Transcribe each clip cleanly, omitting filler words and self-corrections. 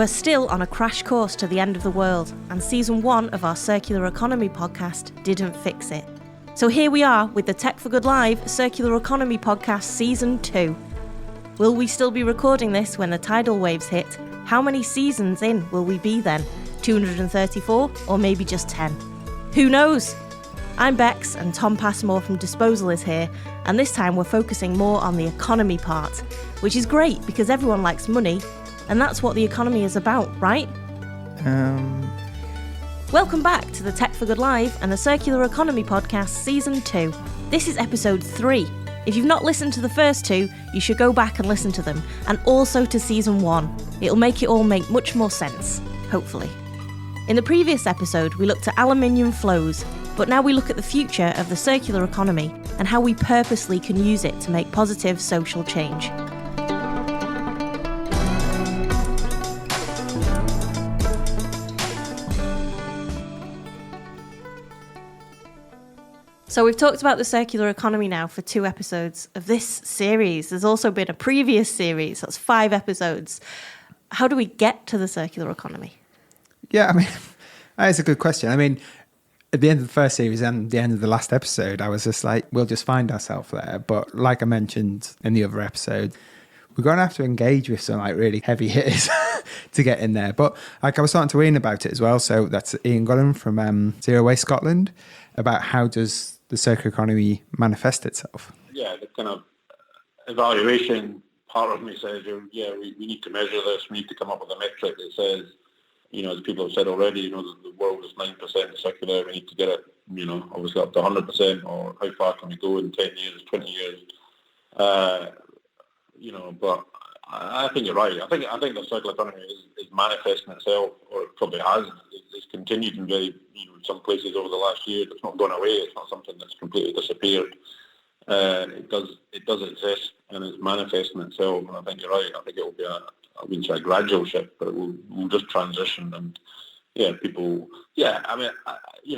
We're still on a crash course to the end of the world, and season 1 of our Circular Economy podcast didn't fix it. So here we are with the Tech for Good Live Circular Economy podcast season 2. Will we still be recording this when the tidal waves hit? How many seasons in will we be then? 234 or maybe just 10? Who knows? I'm Bex and Tom Passmore from Disposal is here, and this time we're focusing more on the economy part, which is great because everyone likes money, and that's what the economy is about, right? Welcome back to the Tech for Good Live and the Circular Economy Podcast Season 2. This is Episode 3. If you've not listened to the first 2, you should go back and listen to them, and also to Season 1. It'll make it all make much more sense, hopefully. In the previous episode, we looked at aluminium flows, but now we look at the future of the circular economy and how we purposely can use it to make positive social change. So we've talked about the circular economy now for 2 episodes of this series. There's also been a previous series, that's 5 episodes. How do we get to the circular economy? Yeah, I mean, that's a good question. I mean, at the end of the first series and the end of the last episode, I was just like, we'll just find ourselves there. But like I mentioned in the other episode, we're going to have to engage with some like really heavy hitters to get in there. But like I was talking to Ian about it as well. So that's Ian Gullen from Zero Waste Scotland, about how does the circular economy manifest itself. Yeah, the kind of evaluation part of me says, we need to measure this. We need to come up with a metric that says, as people have said already, the world is 9% circular. We need to get it, obviously up to 100%, or how far can we go in 10 years, 20 years? But I think you're right. I think the circular economy is manifesting itself, or it probably has. It's continued in very, some places over the last year. It's not gone away. It's not something that's completely disappeared. It does exist, and it's manifesting itself. And I think you're right. I think it will be I wouldn't say a gradual shift, but we'll just transition. And people. Yeah, I mean,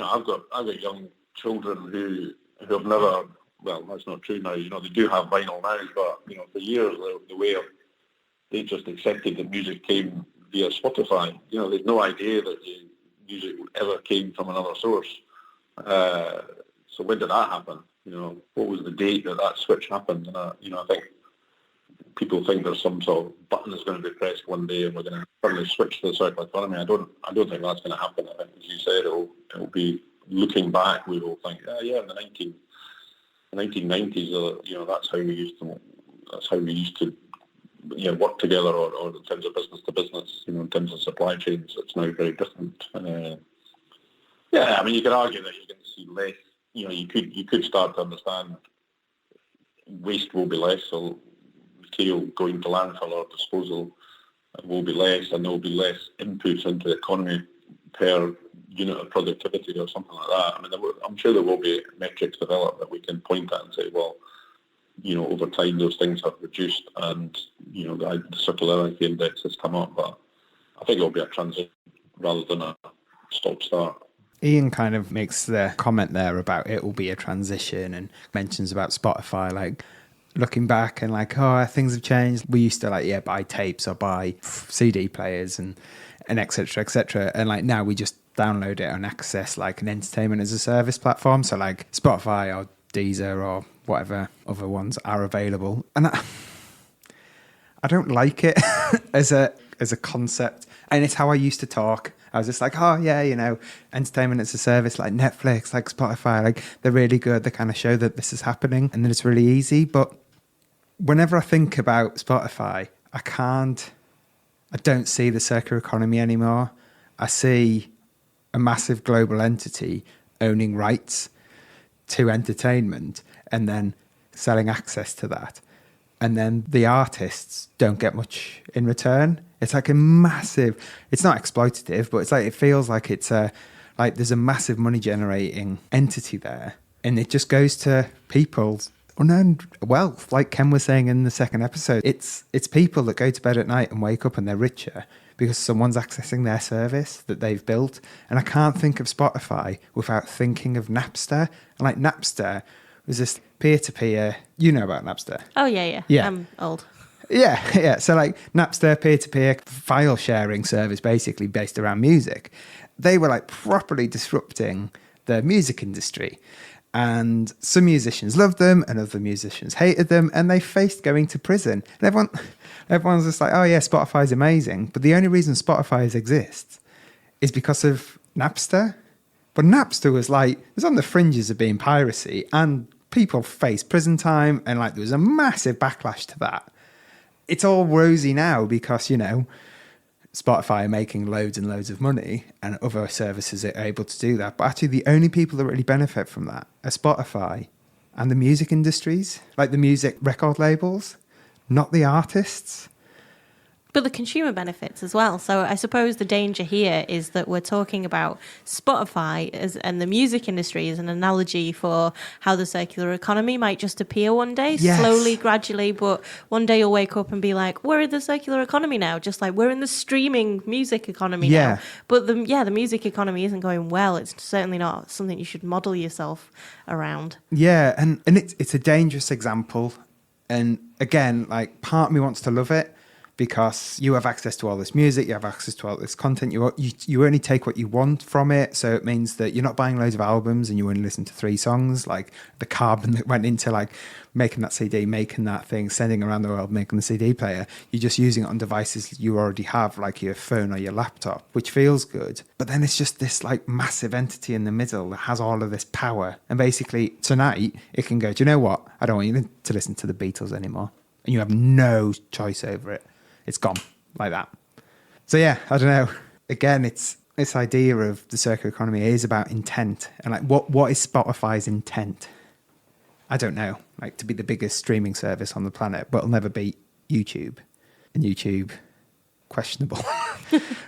I've got young children who have never. Well, that's not true now. They do have vinyl now, but for years the way they just accepted that music came via Spotify. There's no idea that the music ever came from another source. So when did that happen? What was the date that switch happened? And I think people think there's some sort of button that's going to be pressed one day and we're going to suddenly switch to the circular economy. I don't think that's going to happen. I think, as you said, it'll be looking back. We will think, in the 1990s, that's how we used to work together, or in terms of business to business, in terms of supply chains. It's now very different. I mean, you could argue that you're going to see less. You could start to understand waste will be less, so material going to landfill or disposal will be less, and there will be less inputs into the economy per unit of productivity or something like that. I mean, I'm sure there will be metrics developed that we can point at and say, well, over time those things have reduced, and the circularity index has come up. But I think it will be a transition rather than a stop-start. Ian kind of makes the comment there about it will be a transition, and mentions about Spotify, like looking back and like, things have changed. We used to buy tapes or buy CD players and et cetera, and like now we just download it and access like an entertainment as a service platform. So like Spotify or Deezer or whatever other ones are available. And I don't like it as a concept. And it's how I used to talk. I was just like, entertainment as a service like Netflix, like Spotify, like they're really good. They kind of show that this is happening and that it's really easy. But whenever I think about Spotify, I don't see the circular economy anymore. I see a massive global entity owning rights to entertainment and then selling access to that. And then the artists don't get much in return. It's like a massive, it's not exploitative, but it's like, it feels like it's there's a massive money generating entity there. And it just goes to people's unearned wealth. Like Ken was saying in the second episode, it's people that go to bed at night and wake up and they're richer because someone's accessing their service that they've built. And I can't think of Spotify without thinking of Napster. And like Napster was this peer-to-peer, you know about Napster? Oh, yeah. I'm old. Yeah. So like Napster, peer-to-peer file sharing service, basically based around music, they were like properly disrupting the music industry. And some musicians loved them and other musicians hated them, and they faced going to prison. And everyone's just like, oh yeah, Spotify's amazing. But the only reason Spotify exists is because of Napster. But Napster was like, it was on the fringes of being piracy, and people faced prison time, and like there was a massive backlash to that. It's all rosy now because, Spotify are making loads and loads of money and other services are able to do that. But actually the only people that really benefit from that are Spotify and the music industries, like the music record labels, not the artists. But the consumer benefits as well. So I suppose the danger here is that we're talking about Spotify and the music industry as an analogy for how the circular economy might just appear one day, Yes. slowly, gradually, but one day you'll wake up and be like, we're in the circular economy now, just like we're in the streaming music economy now. But the music economy isn't going well. It's certainly not something you should model yourself around. Yeah, and it's a dangerous example. And again, like part of me wants to love it, because you have access to all this music, you have access to all this content, you only take what you want from it. So it means that you're not buying loads of albums and you only listen to 3 songs, like the carbon that went into like making that CD, making that thing, sending around the world, making the CD player. You're just using it on devices you already have, like your phone or your laptop, which feels good. But then it's just this like massive entity in the middle that has all of this power. And basically tonight it can go, do you know what? I don't want you to listen to the Beatles anymore. And you have no choice over it. It's gone like that. So yeah, I don't know. Again, it's this idea of the circular economy is about intent. And like what is Spotify's intent? I don't know. Like to be the biggest streaming service on the planet, but it'll never beat YouTube. And YouTube, questionable.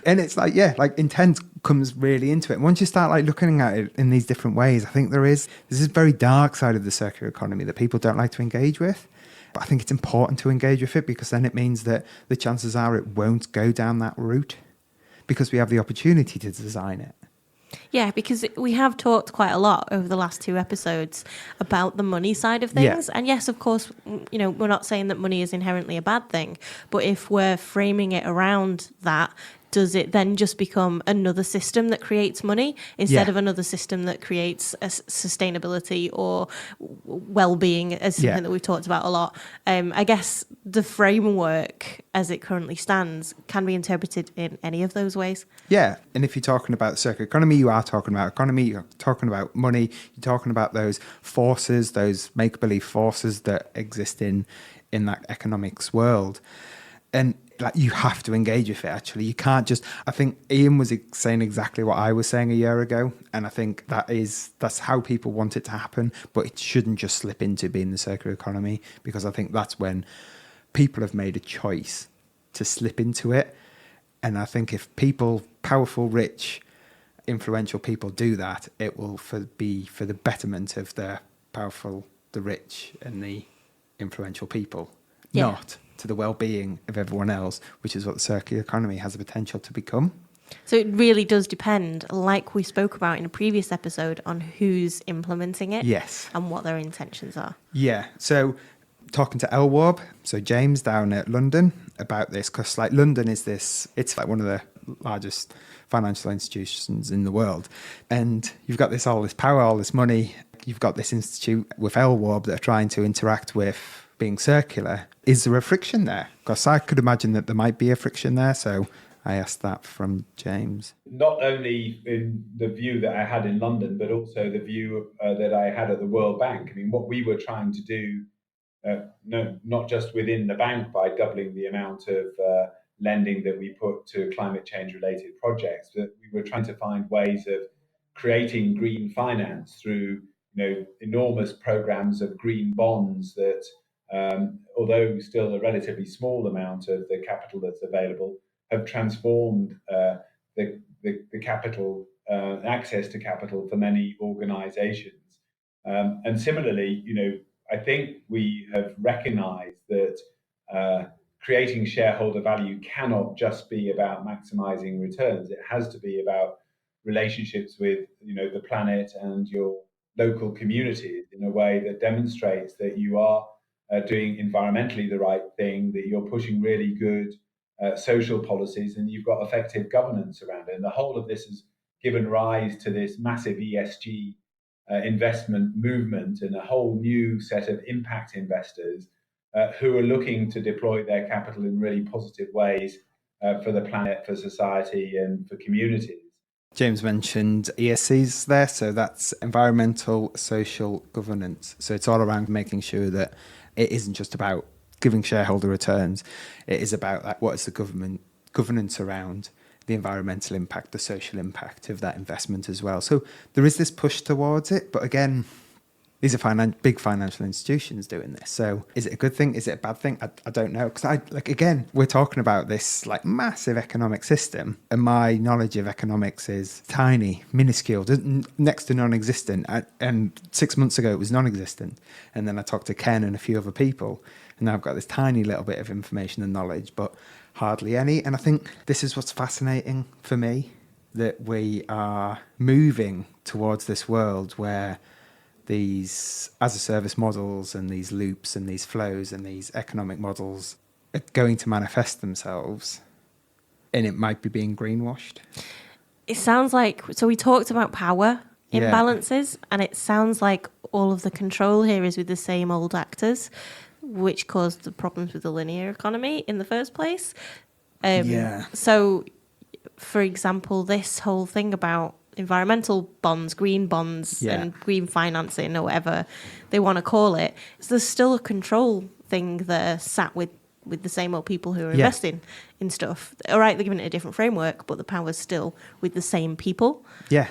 And it's like, yeah, like intent comes really into it. And once you start like looking at it in these different ways, I think there's this very dark side of the circular economy that people don't like to engage with. But I think it's important to engage with it, because then it means that the chances are it won't go down that route, because we have the opportunity to design it. Yeah, because we have talked quite a lot over the last 2 episodes about the money side of things. Yeah. And yes, of course, we're not saying that money is inherently a bad thing, but if we're framing it around that, does it then just become another system that creates money instead of another system that creates a sustainability or well-being, as something that we've talked about a lot? I guess the framework as it currently stands can be interpreted in any of those ways. Yeah, and if you're talking about the circular economy, you are talking about economy, you're talking about money, you're talking about those forces, those make-believe forces that exist in that economics world. And like you have to engage with it, actually. You can't just... I think Ian was saying exactly what I was saying a year ago, and I think that's how people want it to happen, but it shouldn't just slip into being the circular economy, because I think that's when people have made a choice to slip into it. And I think if people, powerful, rich, influential people do that, it will be for the betterment of the powerful, the rich, and the influential people, not to the well-being of everyone else, which is what the circular economy has the potential to become. So it really does depend, like we spoke about in a previous episode, on who's implementing it. Yes. And what their intentions are. Yeah. So talking to LWARB, so James down at London, about this, because like London is it's like one of the largest financial institutions in the world. And you've got all this power, all this money. You've got this institute with LWARB that are trying to interact with being circular. Is there a friction there? Because I could imagine that there might be a friction there. So I asked that from James. Not only in the view that I had in London, but also the view that I had at the World Bank. I mean, what we were trying to do, not just within the bank by doubling the amount of lending that we put to climate change related projects, but we were trying to find ways of creating green finance through enormous programs of green bonds that, although still a relatively small amount of the capital that's available, have transformed the capital, access to capital for many organizations. And similarly, I think we have recognized that creating shareholder value cannot just be about maximizing returns. It has to be about relationships with the planet and your local communities in a way that demonstrates that you are doing environmentally the right thing, that you're pushing really good social policies, and you've got effective governance around it. And the whole of this has given rise to this massive ESG investment movement and a whole new set of impact investors who are looking to deploy their capital in really positive ways for the planet, for society, and for communities. James mentioned ESCs there, so that's environmental, social, governance. So it's all around making sure that it isn't just about giving shareholder returns. It is about like, what is the governance around the environmental impact, the social impact of that investment as well. So there is this push towards it, but again, these are big financial institutions doing this. So is it a good thing? Is it a bad thing? I don't know. Because again, we're talking about this like massive economic system, and my knowledge of economics is tiny, minuscule, next to non-existent. And 6 months ago, it was non-existent. And then I talked to Ken and a few other people, and now I've got this tiny little bit of information and knowledge, but hardly any. And I think this is what's fascinating for me, that we are moving towards this world where these as-a-service models and these loops and these flows and these economic models are going to manifest themselves, and it might be being greenwashed. It sounds like, so we talked about power imbalances, and it sounds like all of the control here is with the same old actors, which caused the problems with the linear economy in the first place. So, for example, this whole thing about environmental bonds, green bonds, and green financing, or whatever they want to call it. So there's still a control thing there sat with the same old people who are investing in stuff. All right, they're giving it a different framework, but the power's still with the same people. Yeah.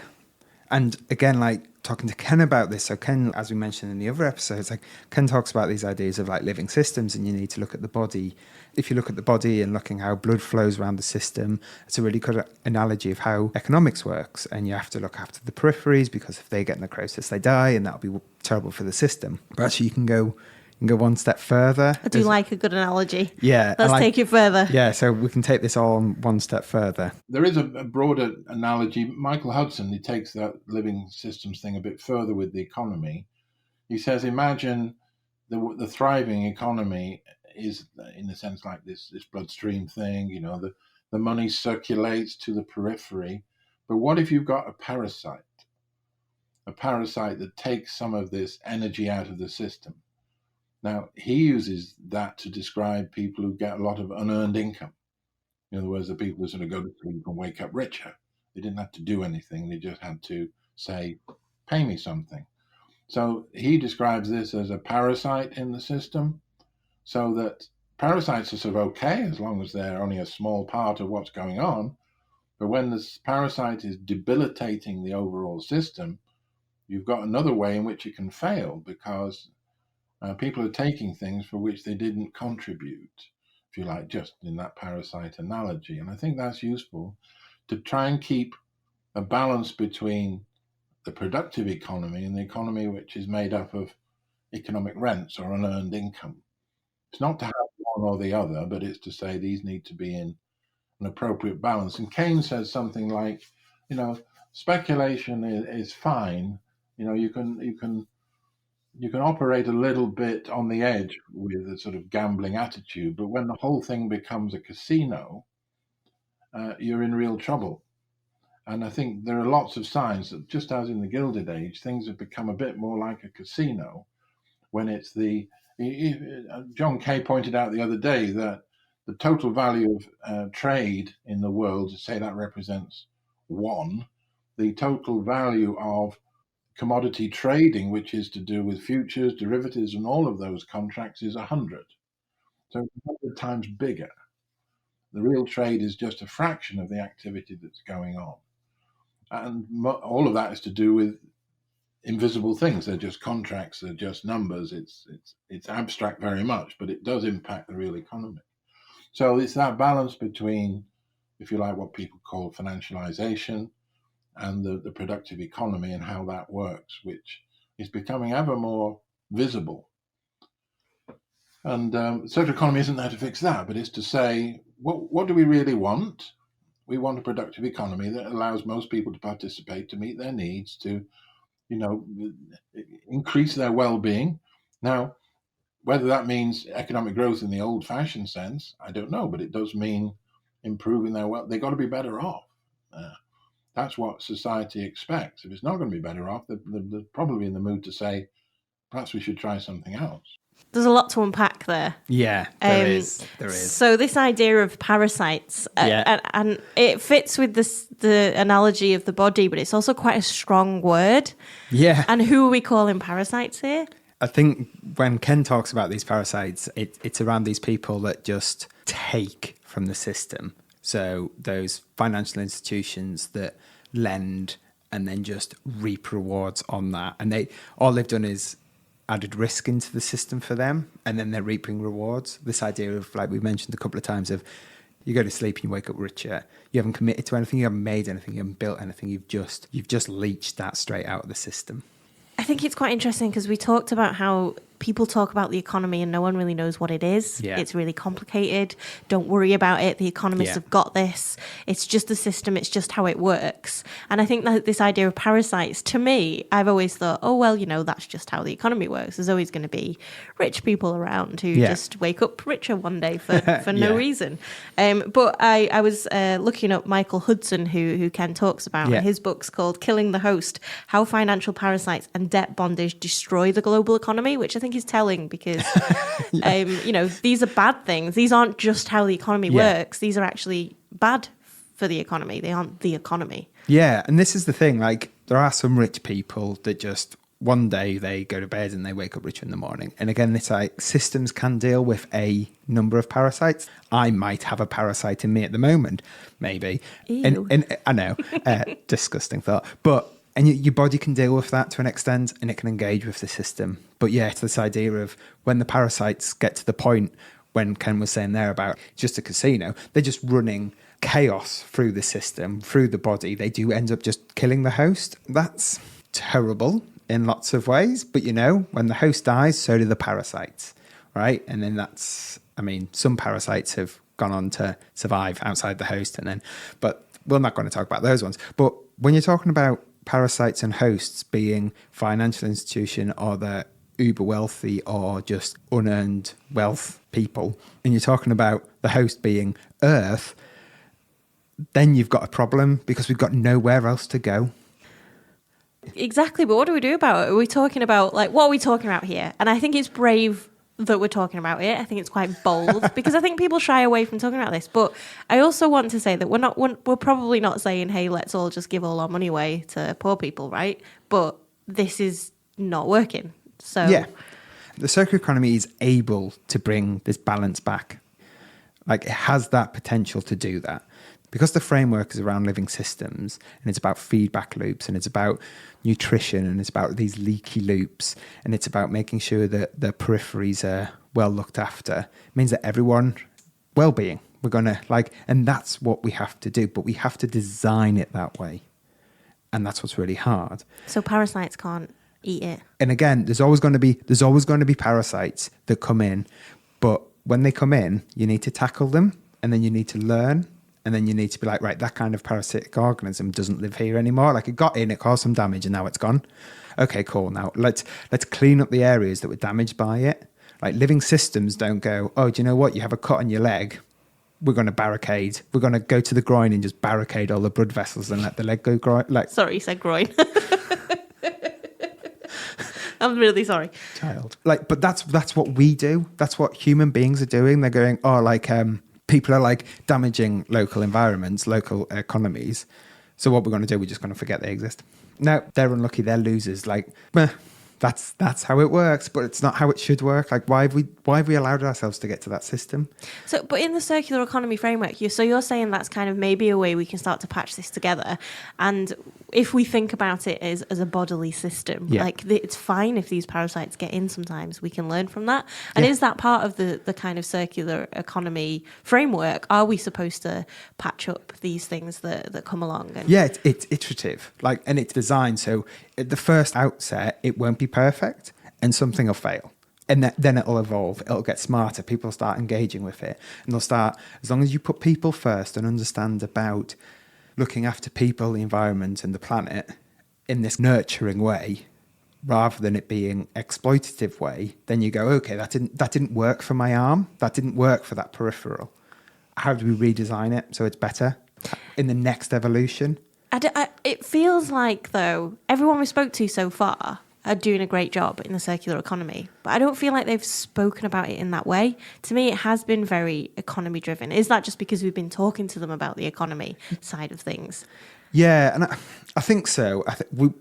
And again, like talking to Ken about this, so Ken, as we mentioned in the other episodes, like Ken talks about these ideas of like living systems, and you need to look at the body. If you look at the body and looking how blood flows around the system, it's a really good analogy of how economics works. And you have to look after the peripheries, because if they get necrosis, they die, and that'll be terrible for the system. But actually, you can go one step further. I do like a good analogy. Yeah. Let's take it further. Yeah, so we can take this all one step further. There is a broader analogy. Michael Hudson, he takes that living systems thing a bit further with the economy. He says, imagine the thriving economy is, in a sense, like this bloodstream thing. You know, the money circulates to the periphery. But what if you've got a parasite that takes some of this energy out of the system? Now, he uses that to describe people who get a lot of unearned income. In other words, the people who sort of go to sleep and wake up richer. They didn't have to do anything. They just had to say, pay me something. So he describes this as a parasite in the system, so that parasites are sort of okay as long as they're only a small part of what's going on. But when this parasite is debilitating the overall system, you've got another way in which it can fail, because people are taking things for which they didn't contribute, if you like, just in that parasite analogy. And I think that's useful to try and keep a balance between the productive economy and the economy which is made up of economic rents or unearned income. It's not to have one or the other, but it's to say these need to be in an appropriate balance. And Keynes says something like, speculation is fine. You can operate a little bit on the edge with a sort of gambling attitude, but when the whole thing becomes a casino, you're in real trouble. And I think there are lots of signs that, just as in the Gilded Age, things have become a bit more like a casino, when it's John Kay pointed out the other day that the total value of trade in the world, say that represents 1, the total value of commodity trading, which is to do with futures, derivatives, and all of those contracts, is 100. So it's 100 times bigger. The real trade is just a fraction of the activity that's going on. And all of that is to do with invisible things. They're just contracts, they're just numbers. It's abstract very much, but it does impact the real economy. So it's that balance between, if you like, what people call financialization and the productive economy, and how that works, which is becoming ever more visible. And circular economy isn't there to fix that, but it's to say, what do we really want? We want a productive economy that allows most people to participate, to meet their needs, to increase their well-being. Now, Whether that means economic growth in the old-fashioned sense, I don't know, but it does mean improving their wealth. They've got to be better off. That's what society expects. If it's not going to be better off, they're probably in the mood to say, perhaps we should try something else. There's a lot to unpack there. Yeah, there is. There is. So this idea of parasites, and it fits with the analogy of the body, but it's also quite a strong word. Yeah. And who are we calling parasites here? I think when Ken talks about these parasites, it's around these people that just take from the system. So those financial institutions that lend and then just reap rewards on that. And all they've done is added risk into the system for them, and then they're reaping rewards. This idea of, like we mentioned a couple of times, of you go to sleep and you wake up richer. You haven't committed to anything, you haven't made anything, you haven't built anything. You've just leached that straight out of the system. I think it's quite interesting because we talked about how people talk about the economy and no one really knows what it is. Yeah. It's really complicated. Don't worry about it. The economists have got this. It's just the system. It's just how it works. And I think that this idea of parasites, to me, I've always thought, oh, well, that's just how the economy works. There's always going to be rich people around who just wake up richer one day for no reason. But I was looking up Michael Hudson, who Ken talks about. And his book's called Killing the Host, How Financial Parasites and Debt Bondage Destroy the Global Economy, which I think is telling because, these are bad things. These aren't just how the economy works. These are actually bad for the economy. They aren't the economy. Yeah, and this is the thing. Like, there are some rich people that just one day they go to bed and they wake up richer in the morning. And again, it's like systems can deal with a number of parasites. I might have a parasite in me at the moment, maybe. Ew. And I know, disgusting thought. And your body can deal with that to an extent, and it can engage with the system. But yeah, it's this idea of when the parasites get to the point when Ken was saying there about just a casino, they're just running chaos through the system, through the body. They do end up just killing the host. That's terrible in lots of ways. But when the host dies, so do the parasites, right? And then some parasites have gone on to survive outside the host, but we're not going to talk about those ones. But when you're talking about parasites and hosts being financial institution or the uber wealthy or just unearned wealth people, and you're talking about the host being Earth, then you've got a problem because we've got nowhere else to go. Exactly, but what do we do about it? Are we talking about, what are we talking about here? And I think it's brave that we're talking about it. I think it's quite bold because I think people shy away from talking about this. But I also want to say that we're probably not saying, hey, let's all just give all our money away to poor people, right? But this is not working. So yeah, the circular economy is able to bring this balance back. Like, it has that potential to do that. Because the framework is around living systems, and it's about feedback loops, and it's about nutrition, and it's about these leaky loops, and it's about making sure that the peripheries are well looked after, it means that everyone, well-being, we're going to and that's what we have to do, but we have to design it that way. And that's what's really hard. So parasites can't eat it. And again, there's always going to be parasites that come in, but when they come in, you need to tackle them, and then you need to learn. And then you need to be like, right, that kind of parasitic organism doesn't live here anymore. Like, it got in, it caused some damage, and now it's gone. Okay, cool. Now let's clean up the areas that were damaged by it. Like, living systems don't go, oh, do you know what? You have a cut on your leg. We're going to barricade. We're going to go to the groin and just barricade all the blood vessels and let the leg go groin. Sorry, you said groin. I'm really sorry. Child. But that's what we do. That's what human beings are doing. They're going, people are damaging local environments, local economies. So what we're going to do, we're just going to forget they exist. No, they're unlucky. They're losers. That's how it works, but it's not how it should work. Why have we allowed ourselves to get to that system? So, but in the circular economy framework, you're saying that's kind of maybe a way we can start to patch this together. And if we think about it as a bodily system, it's fine if these parasites get in sometimes. We can learn from that. And is that part of the kind of circular economy framework? Are we supposed to patch up these things that come along? It's iterative, and it's designed so at the first outset, it won't be perfect, and something will fail. And then it'll evolve. It'll get smarter. People start engaging with it. And they'll start, as long as you put people first and understand about looking after people, the environment, and the planet in this nurturing way, rather than it being exploitative way, then you go, okay, that didn't work for my arm. That didn't work for that peripheral. How do we redesign it so it's better in the next evolution? It feels like, though, everyone we spoke to so far are doing a great job in the circular economy, but I don't feel like they've spoken about it in that way. To me, it has been very economy driven. Is that just because we've been talking to them about the economy side of things? Yeah, and I think so.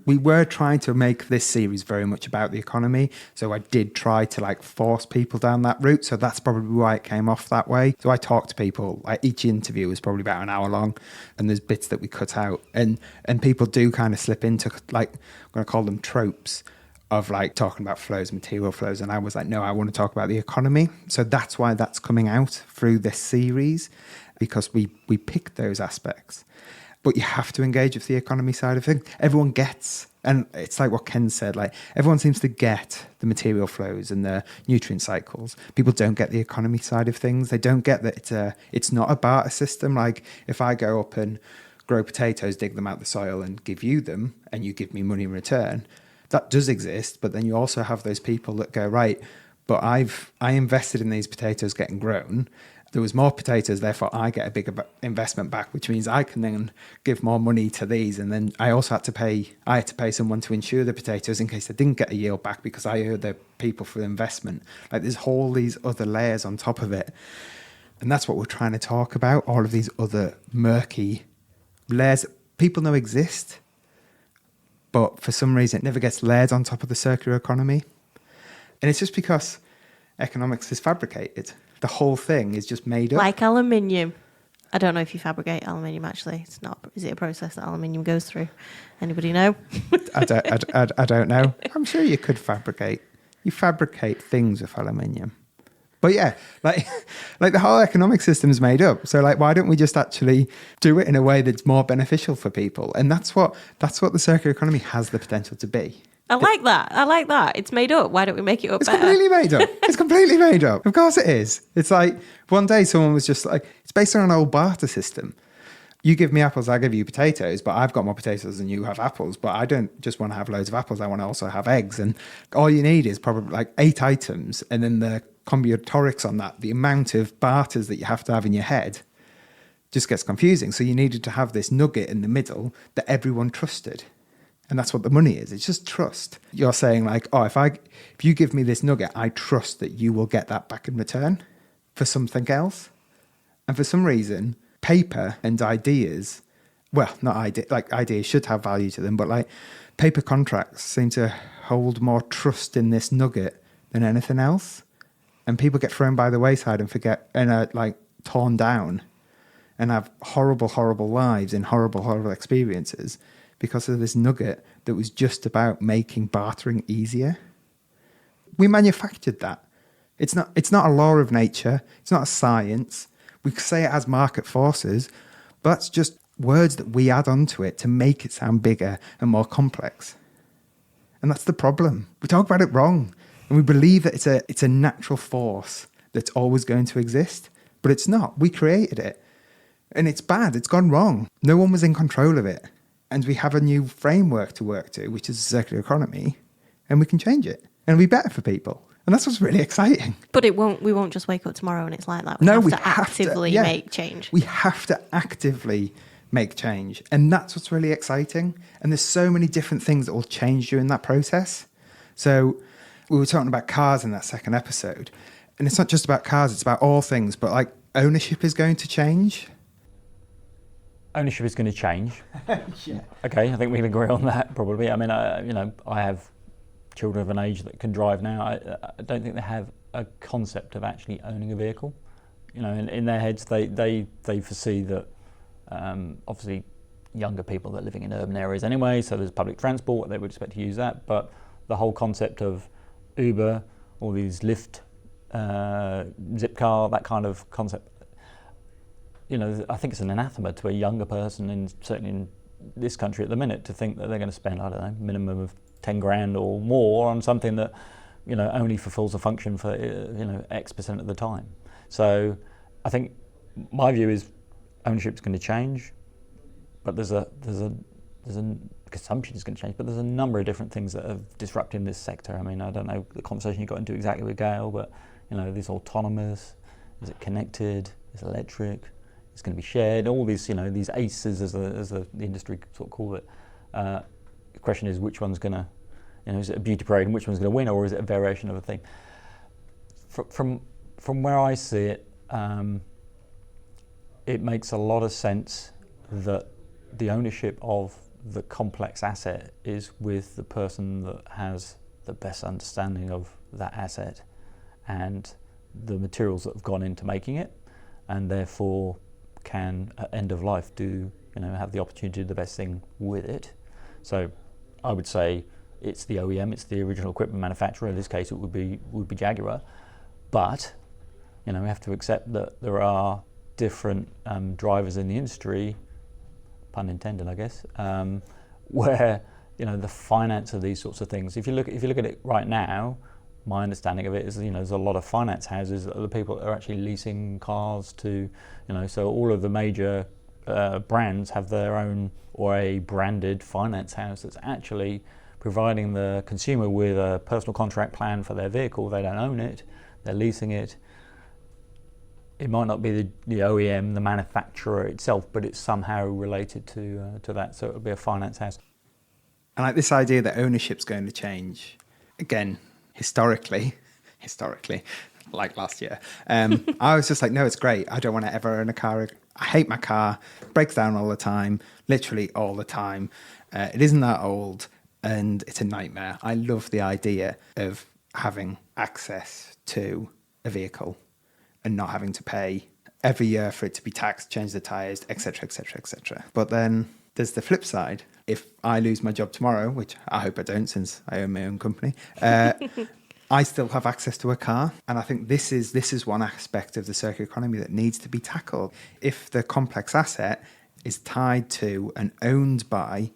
We were trying to make this series very much about the economy, so I did try to like force people down that route. So that's probably why it came off that way. So I talked to people. Like each interview was probably about an hour long, and there's bits that we cut out, and people do kind of slip into like I'm going to call them tropes of like talking about flows, material flows, and I was like, no, I want to talk about the economy. So that's why that's coming out through this series, because we picked those aspects. But you have to engage with the economy side of things. Everyone gets, and it's like what Ken said, like everyone seems to get the material flows and the nutrient cycles. People don't get the economy side of things. They don't get that it's not a barter system. Like if I go up and grow potatoes, dig them out the soil and give you them, and you give me money in return, that does exist. But then you also have those people that go, right, but I invested in these potatoes getting grown. There was more potatoes, therefore I get a bigger investment back, which means I can then give more money to these. And then I also had to pay someone to insure the potatoes in case they didn't get a yield back because I owed the people for the investment. Like there's all these other layers on top of it. And that's what we're trying to talk about, all of these other murky layers that people know exist, but for some reason it never gets layered on top of the circular economy. And it's just because economics is fabricated. The whole thing is just made up. Like aluminium. I don't know if you fabricate aluminium, actually. It's not. Is it a process that aluminium goes through? Anybody know? I don't know. I'm sure you could fabricate. You fabricate things with aluminium. But yeah, like the whole economic system is made up. So like, why don't we just actually do it in a way that's more beneficial for people? And that's what the circular economy has the potential to be. I like that. It's made up. Why don't we make it up better? Completely made up. It's completely made up. Of course it is. It's like one day someone was just like, it's based on an old barter system. You give me apples, I give you potatoes, but I've got more potatoes than you have apples. But I don't just want to have loads of apples. I want to also have eggs. And all you need is probably like 8 items. And then the combinatorics on that, the amount of barters that you have to have in your head just gets confusing. So you needed to have this nugget in the middle that everyone trusted. And that's what the money is. It's just trust. You're saying like, oh, if you give me this nugget, I trust that you will get that back in return for something else. And for some reason, paper and ideas, well, not ideas, like ideas should have value to them, but like paper contracts seem to hold more trust in this nugget than anything else. And people get thrown by the wayside and forget and are like torn down and have horrible, horrible lives and horrible, horrible experiences because of this nugget that was just about making bartering easier. We manufactured that. It's not a law of nature. It's not a science. We could say it has market forces, but that's just words that we add onto it to make it sound bigger and more complex. And that's the problem. We talk about it wrong. And we believe that it's a natural force that's always going to exist, but it's not. We created it. And it's bad. It's gone wrong. No one was in control of it. And we have a new framework to work to, which is the circular economy, and we can change it. And it'll be better for people. And that's what's really exciting. But we won't just wake up tomorrow and it's like that. We have to actively make change. We have to actively make change. And that's what's really exciting. And there's so many different things that will change during that process. So we were talking about cars in that second episode. And it's not just about cars, it's about all things. But like ownership is going to change. Ownership is going to change. Yeah. Okay, I think we can agree on that probably. I mean, I have children of an age that can drive now. I don't think they have a concept of actually owning a vehicle. You know, in their heads, they foresee that obviously younger people that are living in urban areas anyway, so there's public transport, they would expect to use that. But the whole concept of Uber, all these Lyft, Zipcar, that kind of concept, you know, I think it's an anathema to a younger person, and certainly in this country at the minute, to think that they're going to spend, I don't know, minimum of 10 grand or more on something that, you know, only fulfills a function for, X% of the time. So I think my view is ownership is going to change, but there's a consumption is going to change, but there's a number of different things that are disrupting this sector. I mean, I don't know the conversation you got into exactly with Gail, but this autonomous, is it connected, is it electric, it's going to be shared, all these, these ACEs as the industry sort of call it. The question is which one's going to, is it a beauty parade and which one's going to win, or is it a variation of a thing? From where I see it, it makes a lot of sense that the ownership of the complex asset is with the person that has the best understanding of that asset and the materials that have gone into making it, and therefore can at end of life have the opportunity to do the best thing with it. So I would say it's the OEM, it's the original equipment manufacturer. In this case, it would be Jaguar, but we have to accept that there are different drivers in the industry, pun intended, I guess, where the finance of these sorts of things. If you look at it right now, my understanding of it is there's a lot of finance houses that are the people that are actually leasing cars to, so all of the major brands have their own or a branded finance house that's actually providing the consumer with a personal contract plan for their vehicle. They don't own it, they're leasing it. It might not be the OEM, the manufacturer itself, but it's somehow related to that. So it'll be a finance house. And like this idea that ownership's going to change, again, historically, like last year, I was just like, no, it's great. I don't want to ever own a car. I hate my car. It breaks down all the time, literally all the time. It isn't that old, and it's a nightmare. I love the idea of having access to a vehicle and not having to pay every year for it to be taxed, change the tyres, etc., etc., etc. But then there's the flip side. If I lose my job tomorrow, which I hope I don't since I own my own company, I still have access to a car. And I think this is one aspect of the circular economy that needs to be tackled. If the complex asset is tied to and owned by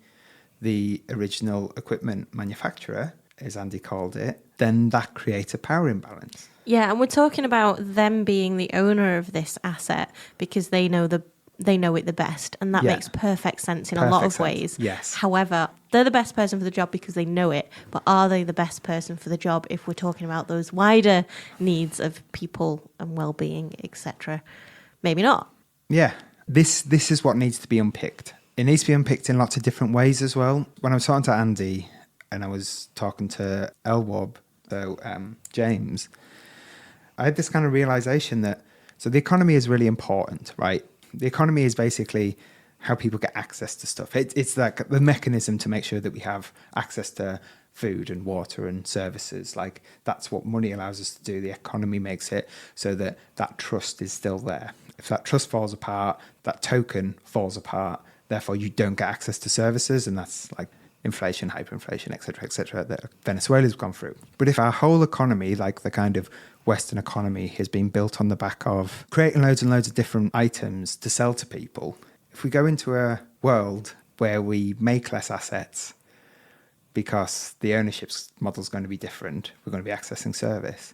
the original equipment manufacturer, as Andy called it, then that creates a power imbalance. Yeah, and we're talking about them being the owner of this asset because they know it the best, and that makes perfect sense in a lot of ways. Yes. However, they're the best person for the job because they know it, but are they the best person for the job if we're talking about those wider needs of people and well-being, etc.? Maybe not. Yeah, this is what needs to be unpicked. It needs to be unpicked in lots of different ways as well. When I was talking to Andy and I was talking to Elwob, so James, I had this kind of realization that, so the economy is really important, right? The economy is basically how people get access to stuff. It's like the mechanism to make sure that we have access to food and water and services. Like that's what money allows us to do. The economy makes it so that trust is still there. If that trust falls apart, that token falls apart. Therefore, you don't get access to services, and that's like inflation, hyperinflation, et cetera, that Venezuela's gone through. But if our whole economy, like the kind of Western economy, has been built on the back of creating loads and loads of different items to sell to people, if we go into a world where we make less assets because the ownership model is going to be different, we're going to be accessing service,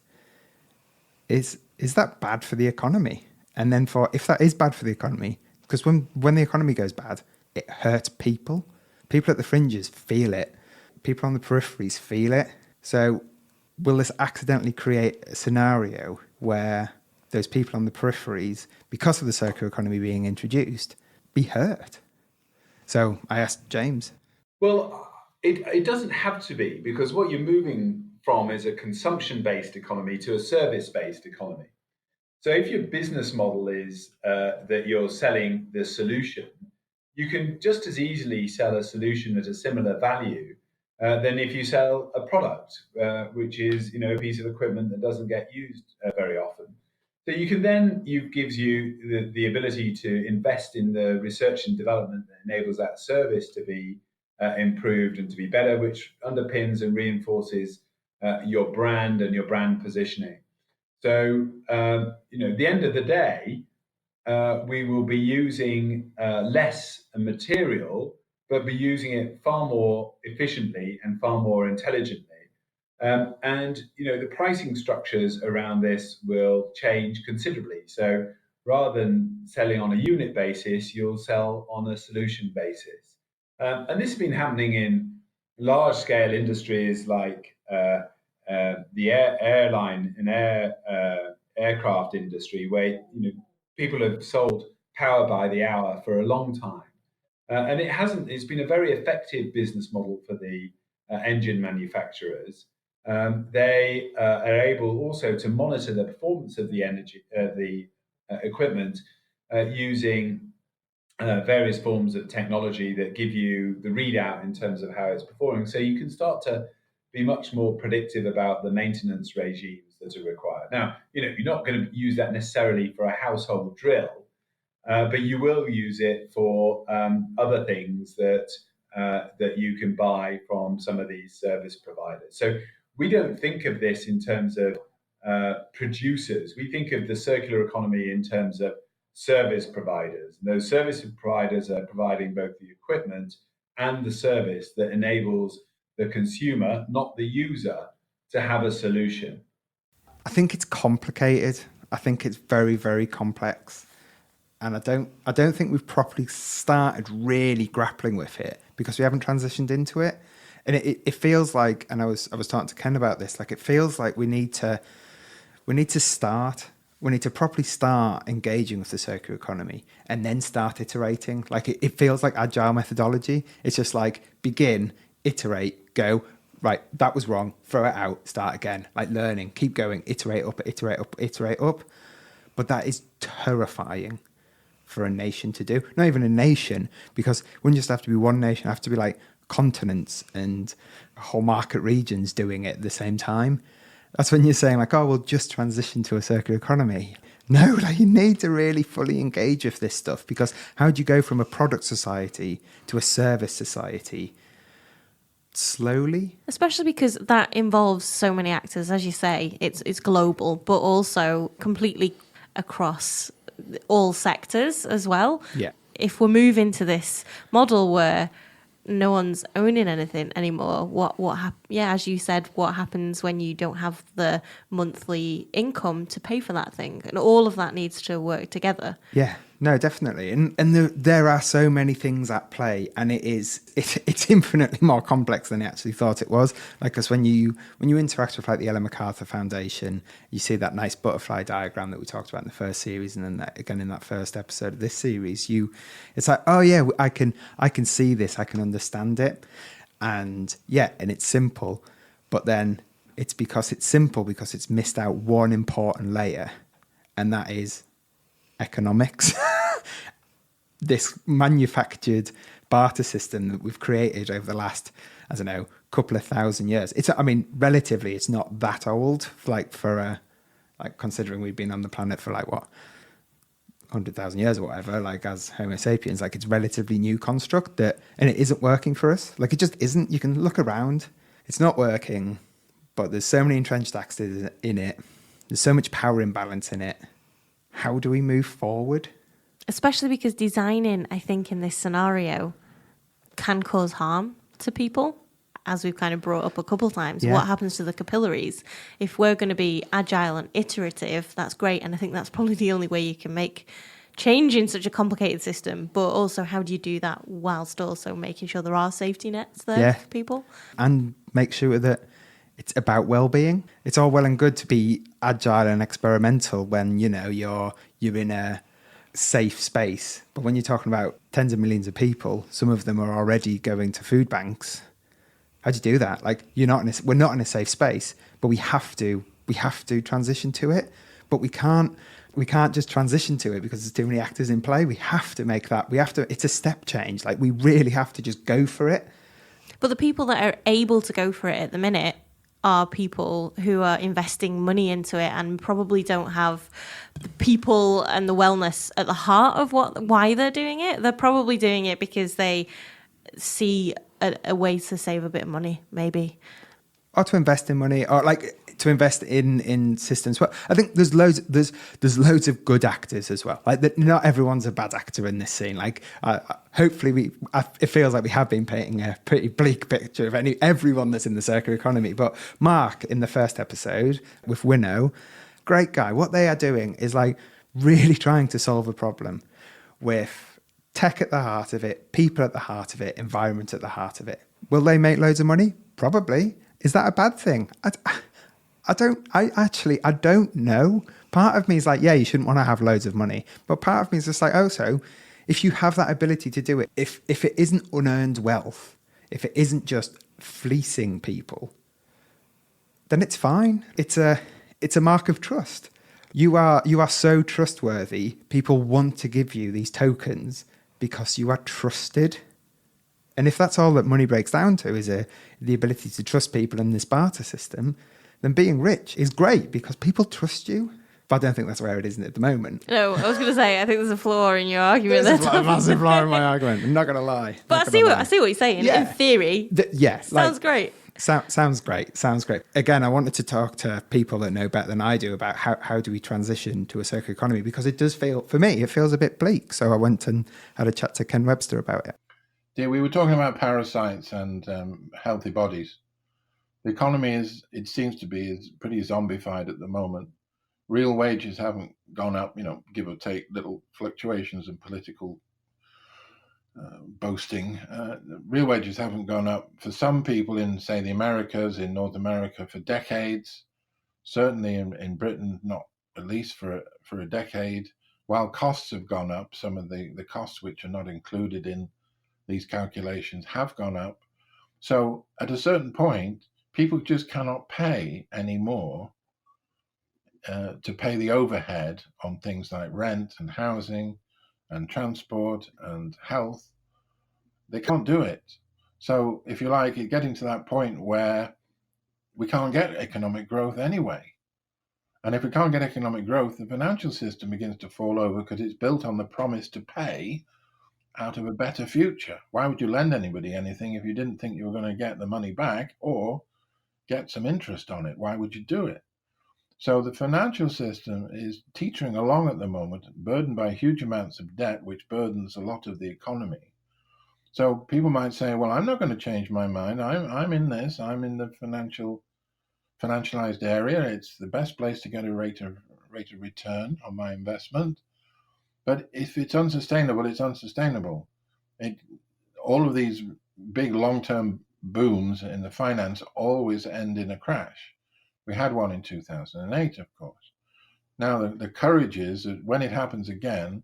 is that bad for the economy? And then if that is bad for the economy, because when the economy goes bad, it hurts people. People at the fringes feel it. People on the peripheries feel it. So will this accidentally create a scenario where those people on the peripheries, because of the circular economy being introduced, be hurt? So I asked James. Well, it doesn't have to be, because what you're moving from is a consumption-based economy to a service-based economy. So if your business model is that you're selling the solution, you can just as easily sell a solution at a similar value than if you sell a product, which is a piece of equipment that doesn't get used very often. So you can then, it gives you the ability to invest in the research and development that enables that service to be improved and to be better, which underpins and reinforces your brand and your brand positioning. So, at the end of the day, we will be using less material, but be using it far more efficiently and far more intelligently. And the pricing structures around this will change considerably. So rather than selling on a unit basis, you'll sell on a solution basis. And this has been happening in large-scale industries like the airline and aircraft industry, where people have sold power by the hour for a long time. And it's been a very effective business model for the engine manufacturers. They are able also to monitor the performance of the equipment using various forms of technology that give you the readout in terms of how it's performing. So you can start to be much more predictive about the maintenance regimes that are required. Now, you're not going to use that necessarily for a household drill, but you will use it for other things that you can buy from some of these service providers. So we don't think of this in terms of producers. We think of the circular economy in terms of service providers. Those service providers are providing both the equipment and the service that enables the consumer, not the user, to have a solution. I think it's complicated. I think it's very, very complex. And I don't think we've properly started really grappling with it because we haven't transitioned into it. And it feels like, and I was talking to Ken about this, like it feels like we need to properly start engaging with the circular economy and then start iterating. Like it feels like agile methodology. It's just like begin, iterate, go, right, that was wrong, throw it out, start again, like learning, keep going, iterate up, iterate up, iterate up. But that is terrifying for a nation to do. Not even a nation, because it wouldn't just have to be one nation, it have to be like continents and whole market regions doing it at the same time. That's when you're saying like, oh, we'll just transition to a circular economy. No, like you need to really fully engage with this stuff, because how do you go from a product society to a service society? Slowly. Especially because that involves so many actors, as you say, it's global, but also completely across all sectors as well. Yeah. If we move into this model where no one's owning anything anymore, as you said, what happens when you don't have the monthly income to pay for that thing? And all of that needs to work together. Yeah, no, definitely. And there are so many things at play, and it's infinitely more complex than I actually thought it was. Like, because when you interact with like the Ellen MacArthur Foundation, you see that nice butterfly diagram that we talked about in the first series, and then that, again in that first episode of this series, it's like, oh yeah, I can see this, I can understand it, and yeah, and it's simple, but then it's because it's simple because it's missed out one important layer, and that is economics. This manufactured barter system that we've created over the last, I don't know, couple of thousand years. Relatively, it's not that old. Like considering we've been on the planet for like what, 100,000 years or whatever. Like as Homo sapiens, like it's relatively new construct and it isn't working for us. Like it just isn't. You can look around, it's not working. But there's so many entrenched actors in it. There's so much power imbalance in it. How do we move forward? Especially because designing, I think, in this scenario can cause harm to people, as we've kind of brought up a couple of times. Yeah. What happens to the capillaries? If we're going to be agile and iterative, that's great. And I think that's probably the only way you can make change in such a complicated system. But also, how do you do that whilst also making sure there are safety nets there for people? And make sure that it's about well-being. It's all well and good to be agile and experimental when, you're in a safe space. But when you're talking about tens of millions of people, some of them are already going to food banks. How do you do that? Like we're not in a safe space, but we have to transition to it. But we can't just transition to it because there's too many actors in play. We have to make that. It's a step change. Like we really have to just go for it. But the people that are able to go for it at the minute are people who are investing money into it and probably don't have the people and the wellness at the heart of why they're doing it. They're probably doing it because they see a way to save a bit of money, maybe. Or to invest in money, or like to invest in systems. Well, I think there's loads of good actors as well. Like not everyone's a bad actor in this scene. Like hopefully it feels like we have been painting a pretty bleak picture of everyone that's in the circular economy. But Mark in the first episode with Winnow, great guy. What they are doing is like really trying to solve a problem with tech at the heart of it, people at the heart of it, environment at the heart of it. Will they make loads of money? Probably. Is that a bad thing? I don't know. Part of me is like, yeah, you shouldn't want to have loads of money. But part of me is just like, also, if you have that ability to do it, if it isn't unearned wealth, if it isn't just fleecing people, then it's fine. It's a mark of trust. You are so trustworthy. People want to give you these tokens because you are trusted. And if that's all that money breaks down to is the ability to trust people in this barter system, then being rich is great because people trust you. But I don't think that's where it is at the moment. No, I was going to say, I think there's a flaw in your argument. There's a massive flaw in my argument. I'm not going to lie. But I see what you're saying. Yeah. In theory, yes, sounds great. Sounds great. Sounds great. Again, I wanted to talk to people that know better than I do about how do we transition to a circular economy, because it does feel, for me, it feels a bit bleak. So I went and had a chat to Ken Webster about it. Yeah, we were talking about parasites and healthy bodies. The economy it seems to be pretty zombified at the moment. Real wages haven't gone up, give or take little fluctuations in political boasting. Real wages haven't gone up for some people in, say, the Americas, in North America for decades. Certainly in Britain, not at least for a decade. While costs have gone up, some of the costs which are not included in these calculations have gone up. So at a certain point, people just cannot pay anymore to pay the overhead on things like rent and housing and transport and health. They can't do it. So if you like, it's getting to that point where we can't get economic growth anyway. And if we can't get economic growth, the financial system begins to fall over because it's built on the promise to pay out of a better future. Why would you lend anybody anything if you didn't think you were going to get the money back or get some interest on it? Why would you do it? So the financial system is teetering along at the moment, burdened by huge amounts of debt, which burdens a lot of the economy. So people might say, well, I'm not going to change my mind. I'm in this. I'm in the financialized area. It's the best place to get a rate of return on my investment. But if it's unsustainable, it's unsustainable. All of these big long-term booms in the finance always end in a crash. We had one in 2008, of course. Now, the courage is that when it happens again,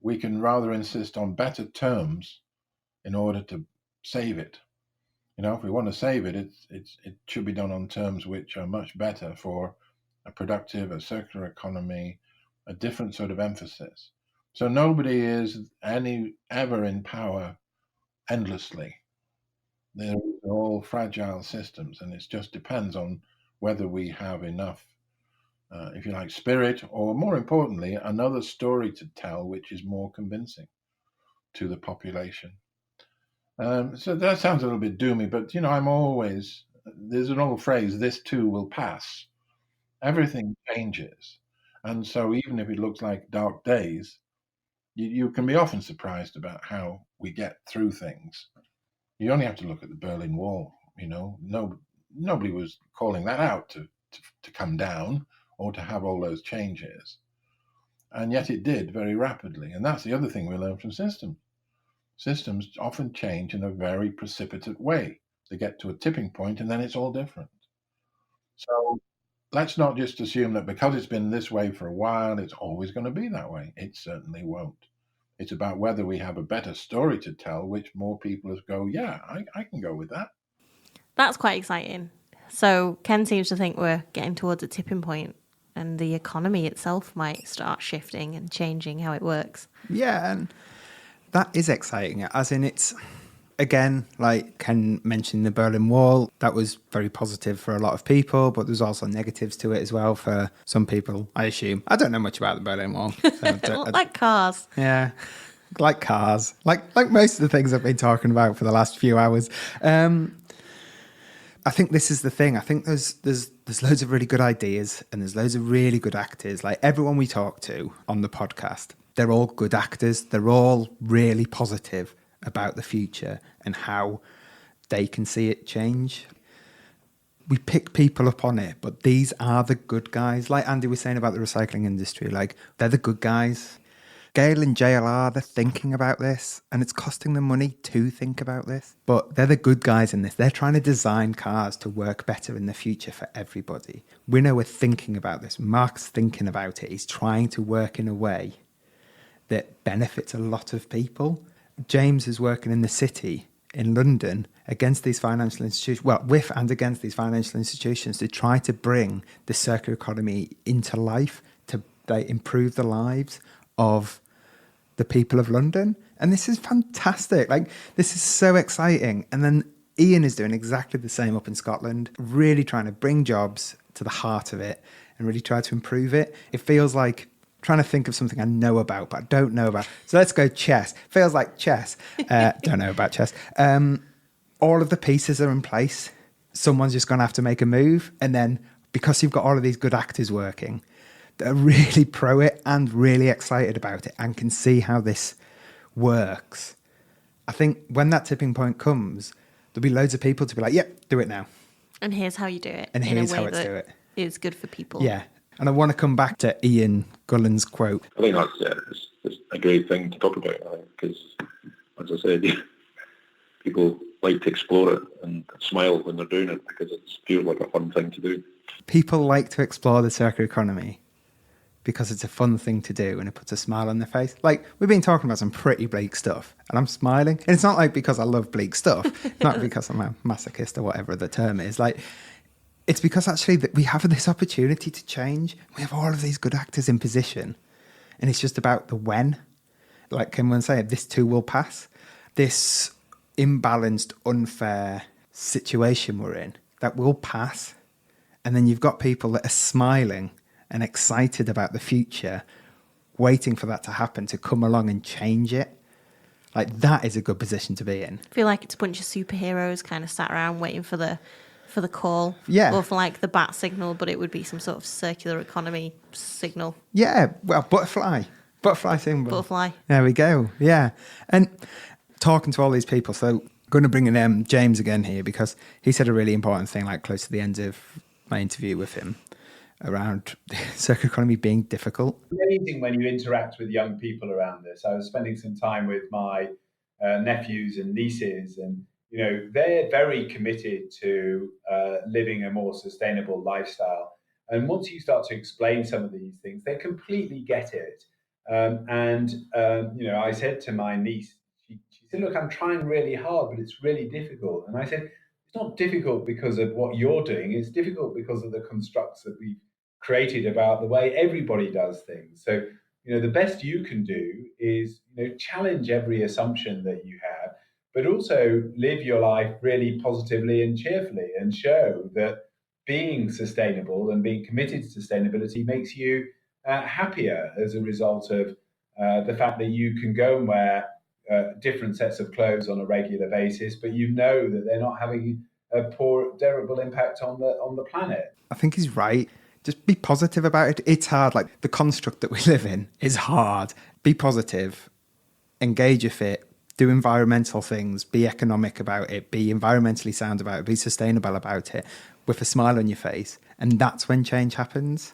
we can rather insist on better terms in order to save it. If we want to save it, it should be done on terms which are much better for a productive, a circular economy, a different sort of emphasis. So nobody is ever in power endlessly. They're all fragile systems, and it just depends on whether we have enough, if you like, spirit, or more importantly, another story to tell which is more convincing to the population. So that sounds a little bit doomy, but there's an old phrase, this too will pass. Everything changes. And so even if it looks like dark days, you can be often surprised about how we get through things. You only have to look at the Berlin Wall. Nobody was calling that out to come down or to have all those changes. And yet it did very rapidly. And that's the other thing we learn from systems. Systems often change in a very precipitate way. They get to a tipping point and then it's all different. So let's not just assume that because it's been this way for a while, it's always going to be that way. It certainly won't. It's about whether we have a better story to tell, which more people go, yeah, I can go with that. That's quite exciting. So Ken seems to think we're getting towards a tipping point and the economy itself might start shifting and changing how it works. Yeah, and that is exciting. As in, it's, again, like Ken mentioned, the Berlin Wall, that was very positive for a lot of people, but there's also negatives to it as well for some people, I assume. I don't know much about the Berlin Wall. So like cars. Yeah, like cars. Like most of the things I've been talking about for the last few hours. I think this is the thing. I think there's loads of really good ideas and there's loads of really good actors. Like everyone we talk to on the podcast, they're all good actors. They're all really positive about the future and how they can see it change. We pick people up on it, but these are the good guys. Like Andy was saying about the recycling industry, like they're the good guys. Gale and JLR, they're thinking about this, and it's costing them money to think about this. But they're the good guys in this. They're trying to design cars to work better in the future for everybody. We know we're thinking about this. Mark's thinking about it. He's trying to work in a way that benefits a lot of people. James is working in the city in London against these financial institutions, well, with and against these financial institutions, to try to bring the circular economy into life, to improve the lives of the people of London. And this is fantastic. Like, this is so exciting. And then Ian is doing exactly the same up in Scotland, really trying to bring jobs to the heart of it and really try to improve it. It feels like trying to think of something I know about, but I don't know about. So let's go chess. Feels like chess. Don't know about chess. All of the pieces are in place. Someone's just going to have to make a move. And then because you've got all of these good actors working that are really pro it and really excited about it and can see how this works, I think when that tipping point comes, there'll be loads of people to be like, yep, do it now. And here's how you do it. And here's how it's do it. Is good for people. Yeah. And I want to come back to Ian Gullen's quote. I think it's a great thing to talk about, because, as I said, people like to explore it and smile when they're doing it because it feels like a fun thing to do. People like to explore the circular economy because it's a fun thing to do and it puts a smile on their face. Like, we've been talking about some pretty bleak stuff and I'm smiling. And it's not like because I love bleak stuff. It's not because I'm a masochist or whatever the term is. Like, it's because actually that we have this opportunity to change. We have all of these good actors in position. And it's just about the when. Like Kim was saying, this too will pass. This imbalanced, unfair situation we're in, that will pass. And then you've got people that are smiling and excited about the future, waiting for that to happen, to come along and change it. Like, that is a good position to be in. I feel like it's a bunch of superheroes kind of sat around waiting for the call, yeah, or for like the bat signal, but it would be some sort of circular economy signal. Yeah, well, butterfly symbol. Butterfly. There we go. Yeah, and talking to all these people. So, going to bring in James again here because he said a really important thing, like close to the end of my interview with him, around circular economy being difficult. It's amazing when you interact with young people around this. I was spending some time with my nephews and nieces, and they're very committed to living a more sustainable lifestyle. And once you start to explain some of these things, they completely get it. I said to my niece, she said, "Look, I'm trying really hard, but it's really difficult." And I said, "It's not difficult because of what you're doing. It's difficult because of the constructs that we've created about the way everybody does things. So, the best you can do is, challenge every assumption that you have, but also live your life really positively and cheerfully and show that being sustainable and being committed to sustainability makes you happier as a result of the fact that you can go and wear different sets of clothes on a regular basis, but that they're not having a poor, terrible impact on the planet." I think he's right. Just be positive about it. It's hard. Like, the construct that we live in is hard. Be positive, engage with it, do environmental things, be economic about it, be environmentally sound about it, be sustainable about it with a smile on your face. And that's when change happens.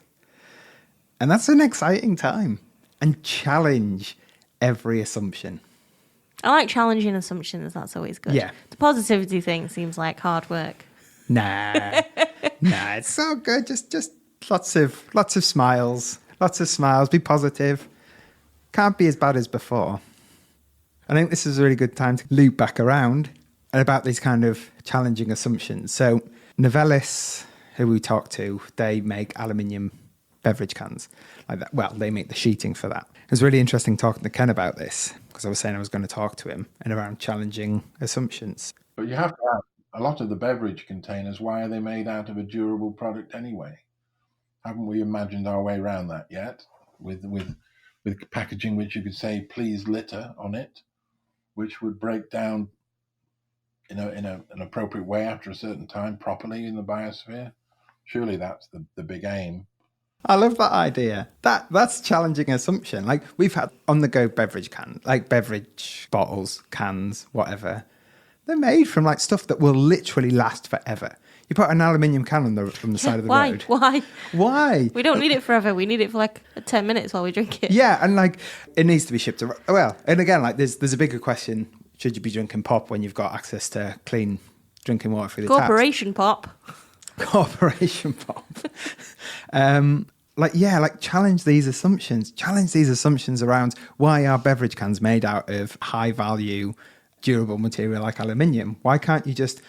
And that's an exciting time. And challenge every assumption. I like challenging assumptions. That's always good. Yeah. The positivity thing seems like hard work. Nah, it's so good. Just lots of smiles. Lots of smiles. Be positive. Can't be as bad as before. I think this is a really good time to loop back around and about these kind of challenging assumptions. So Novellis, who we talked to, they make aluminium beverage cans like that. Well, they make the sheeting for that. It was really interesting talking to Ken about this because I was saying I was going to talk to him and around challenging assumptions. But you have to ask, a lot of the beverage containers, why are they made out of a durable product anyway? Haven't we imagined our way around that yet? With packaging which you could say "please litter" on it, which would break down in an appropriate way after a certain time properly in the biosphere. Surely that's the big aim. I love that idea. That's challenging assumption. Like, we've had on-the-go beverage cans, like beverage bottles, cans, whatever, They're made from like stuff that will literally last forever. You put an aluminium can on the side of the road. Why? We don't need it forever. We need it for like 10 minutes while we drink it. Yeah, and like it needs to be shipped around. Well, and again, like there's a bigger question: should you be drinking pop when you've got access to clean drinking water through the Corporation pop. Corporation pop. Challenge these assumptions. Challenge these assumptions around why are beverage cans made out of high value, durable material like aluminium? Why can't you just,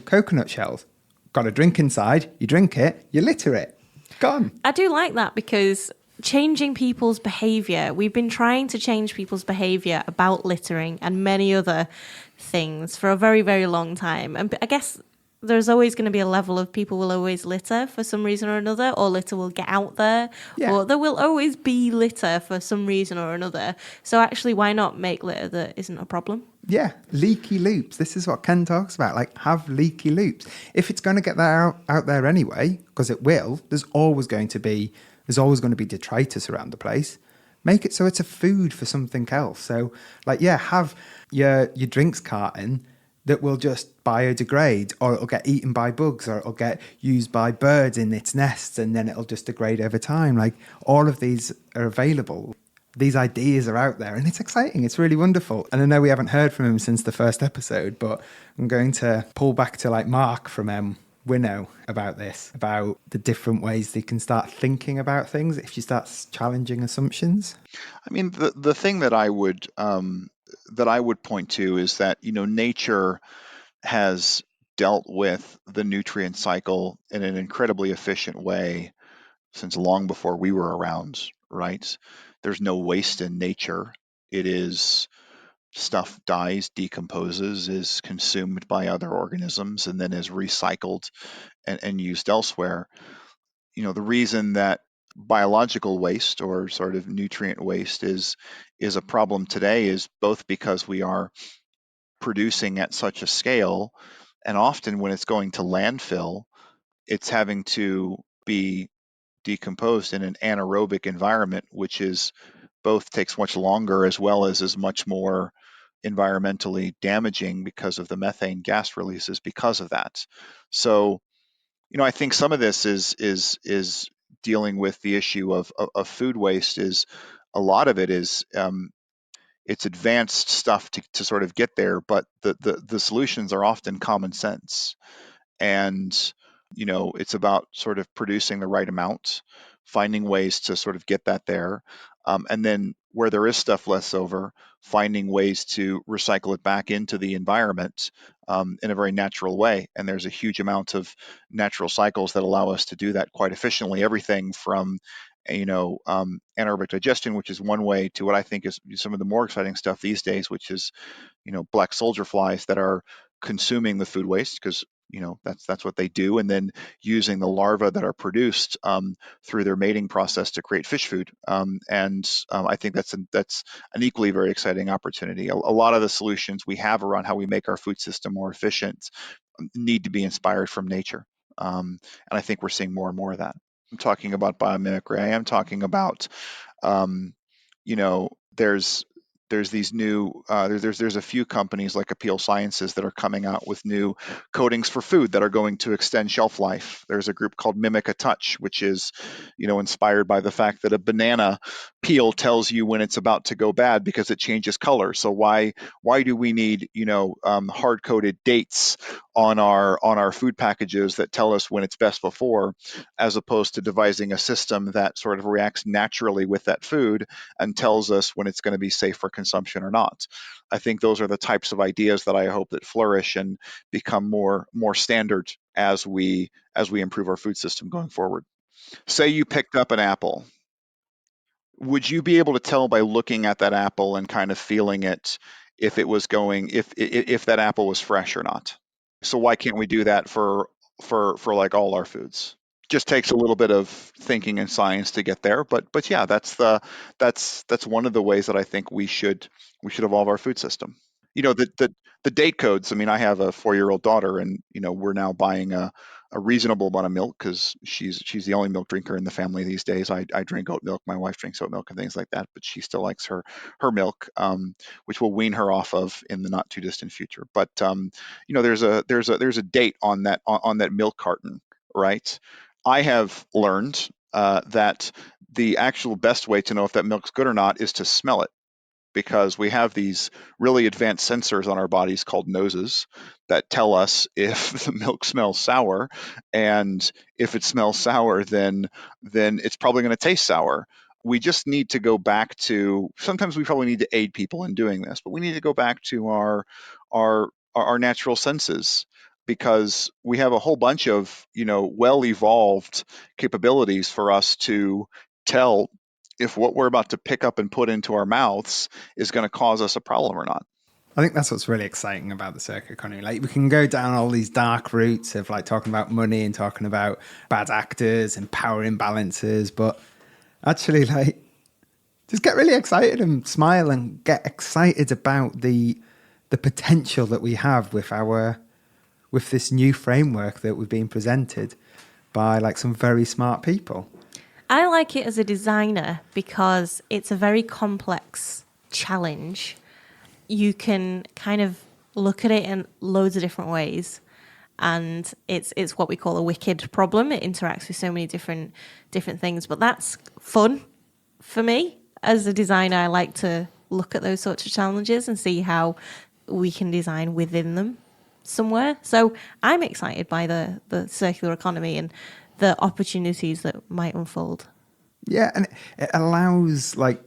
coconut shells? Got a drink inside, you drink it, you litter it. Gone. I do like that because changing people's behaviour, we've been trying to change people's behaviour about littering and many other things for a very, very long time. And I guess there's always going to be a level of people will always litter for some reason or another, or litter will get out there, or there will always be litter for some reason or another. So actually, why not make litter that isn't a problem? Yeah, leaky loops. This is what Ken talks about, like have leaky loops. If it's going to get that out there anyway, because it will, there's always going to be detritus around the place. Make it so it's a food for something else. So have your drinks carton that will just biodegrade, or it'll get eaten by bugs, or it'll get used by birds in its nests, and then it'll just degrade over time. Like all of these are available. These ideas are out there, and it's exciting. It's really wonderful. And I know we haven't heard from him since the first episode, but I'm going to pull back to Mark from Winnow about this, about the different ways they can start thinking about things if you start challenging assumptions. I mean, the thing that I would point to is that, nature has dealt with the nutrient cycle in an incredibly efficient way since long before we were around, right? There's no waste in nature. It is stuff dies, decomposes, is consumed by other organisms, and then is recycled and used elsewhere. The reason that biological waste or sort of nutrient waste is a problem today is both because we are producing at such a scale, and often when it's going to landfill, it's having to be decomposed in an anaerobic environment, which is both takes much longer as well as is much more environmentally damaging because of the methane gas releases because of that. So, I think some of this is dealing with the issue of food waste. Is a lot of it is it's advanced stuff to sort of get there, but the solutions are often common sense. And it's about sort of producing the right amount, finding ways to sort of get that there, and then where there is stuff left over, finding ways to recycle it back into the environment in a very natural way. And there's a huge amount of natural cycles that allow us to do that quite efficiently. Everything from anaerobic digestion, which is one way, to what I think is some of the more exciting stuff these days, which is black soldier flies that are consuming the food waste because that's what they do, and then using the larvae that are produced through their mating process to create fish food. I think that's an equally very exciting opportunity. A lot of the solutions we have around how we make our food system more efficient need to be inspired from nature, and I think we're seeing more and more of that. I'm talking about biomimicry. I am talking about there's these new there's a few companies like Appeal Sciences that are coming out with new coatings for food that are going to extend shelf life. There's a group called Mimic a Touch, which is inspired by the fact that a banana peel tells you when it's about to go bad because it changes color. So why do we need hard coded dates on our food packages that tell us when it's best before, as opposed to devising a system that sort of reacts naturally with that food and tells us when it's going to be safe for consumption or not. I think those are the types of ideas that I hope that flourish and become more standard as we improve our food system going forward. Say you picked up an apple. Would you be able to tell by looking at that apple and kind of feeling it if that apple was fresh or not? So why can't we do that for like all our foods? Just takes a little bit of thinking and science to get there, but yeah, that's one of the ways that I think we should evolve our food system. The date codes. I mean, I have a 4-year-old daughter, and we're now buying a a reasonable amount of milk because she's the only milk drinker in the family these days. I drink oat milk. My wife drinks oat milk and things like that, but she still likes her milk, which we'll wean her off of in the not too distant future. But there's a date on that milk carton, right? I have learned that the actual best way to know if that milk's good or not is to smell it, because we have these really advanced sensors on our bodies called noses that tell us if the milk smells sour, and if it smells sour, then it's probably going to taste sour. We just need to go back to, sometimes we probably need to aid people in doing this, but we need to go back to our natural senses, because we have a whole bunch of well-evolved capabilities for us to tell if what we're about to pick up and put into our mouths is going to cause us a problem or not. I think that's what's really exciting about the circular economy. Like, we can go down all these dark routes of like talking about money and talking about bad actors and power imbalances, but actually, like, just get really excited and smile and get excited about the potential that we have with this new framework that we've been presented by like some very smart people. I like it as a designer because it's a very complex challenge. You can kind of look at it in loads of different ways, and it's what we call a wicked problem. It interacts with so many different things, but that's fun for me. As a designer, I like to look at those sorts of challenges and see how we can design within them somewhere. So I'm excited by the circular economy and the opportunities that might unfold. Yeah, and it allows, like,